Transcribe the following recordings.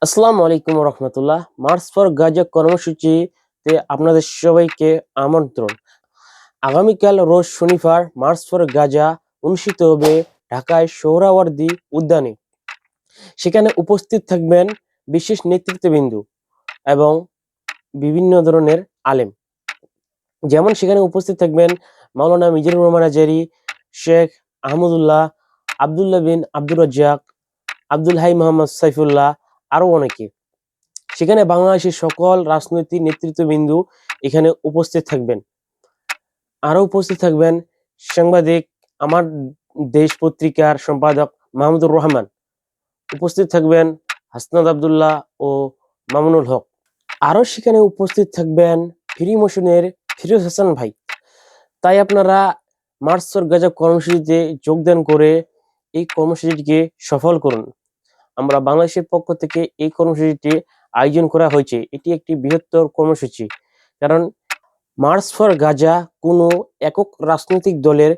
আসসালামু আলাইকুম রহমতুল্লাহ। March for Gaza কর্মসূচিতে আপনাদের সবাইকে আমন্ত্রণ। আগামীকাল রোজ শনিবার মার্চ ফর গাজা অনুষ্ঠিত হবে ঢাকায় সোহরাওয়ার্দী উদ্যানে। সেখানে উপস্থিত থাকবেন বিশেষ নেতৃত্ববৃন্দ এবং বিভিন্ন ধরনের আলেম। যেমন সেখানে উপস্থিত থাকবেন মাওলানা মিজানুর রহমান আজারি, শেখ আহমদুল্লাহ, আবদুল্লাহ বিন আব্দুর রাজ্জাক, আব্দুল হাই মোহাম্মদ সাইফুল্লাহ, আরো অনেকে। সেখানে বাংলাদেশের সকল রাজনৈতিক নেতৃত্ববৃন্দ এখানে উপস্থিত থাকবেন। আরো উপস্থিত থাকবেন সাংবাদিক, আমার দেশ পত্রিকার সম্পাদক মাহমুদুর রহমান, উপস্থিত থাকবেন হাসনাত আবদুল্লাহ ও মামুনুল হক। আরো সেখানে উপস্থিত থাকবেন ফ্রি মোশনের ফিরোজ হাসান ভাই। তাই আপনারা মার্চ ফর গাজা কর্মসূচিতে যোগদান করে এই কর্মসূচিটিকে সফল করুন। আমরা বাংলাদেশের পক্ষ থেকে এই কর্মসূচিটি আয়োজন করা হয়েছে। এটি একটি বৃহত্তর কর্মসূচি, কারণ মার্চ ফর গাজা কোনো একক রাজনৈতিক দলের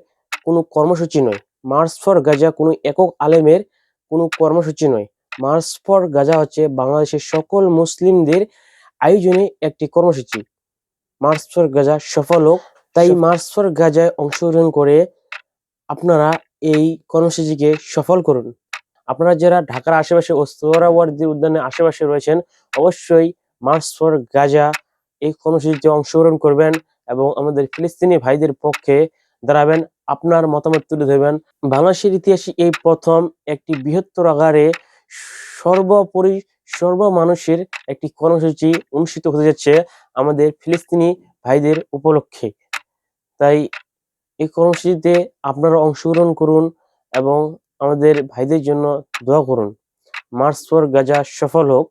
কোনো কর্মসূচি নয়। মার্চ ফর গাজা কোনো একক আলেমের কোনো কর্মসূচি নয়। মার্চ ফর গাজা হচ্ছে বাংলাদেশের সকল মুসলিমদের আয়োজনে একটি কর্মসূচি। মার্চ ফর গাজা সফল হোক, তাই মার্চ ফর গাজায় অংশগ্রহণ করে আপনারা এই কর্মসূচিকে সফল করুন। আপনারা যারা ঢাকার আশেপাশে ও সোহরাওয়ার্দী উদ্যানের আশেপাশে রয়েছেন, অবশ্যই মার্চ ফর গাজা এই কর্মসূচিতে অংশগ্রহণ করবেন এবং আমাদের ফিলিস্তিনি ভাইদের পক্ষে দাঁড়াবেন, আপনার মতামত তুলে ধরবেন। বাংলাদেশের ইতিহাসে এই প্রথম একটি বৃহত্তর আকারে সর্বোপরি সর্বমানুষের একটি কর্মসূচি অনুষ্ঠিত হতে যাচ্ছে আমাদের ফিলিস্তিনি ভাইদের উপলক্ষে। তাই এই কর্মসূচিতে আপনারা অংশগ্রহণ করুন এবং আমাদের ভাইদের জন্য দোয়া করুন। মার্চ ফর গাজা সফল হোক,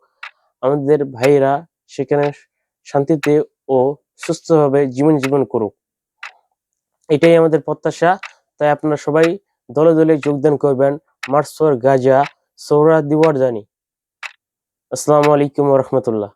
আমাদের ভাইরা সেখানে শান্তিতে ও সুস্থভাবে জীবন করুক, এটাই আমাদের প্রত্যাশা। তাই আপনারা সবাই দলে দলে যোগদান করবেন মার্চ ফর গাজা সোহরাওয়ার্দী উদ্যানে। আসসালামু আলাইকুম রহমতুল্লাহ।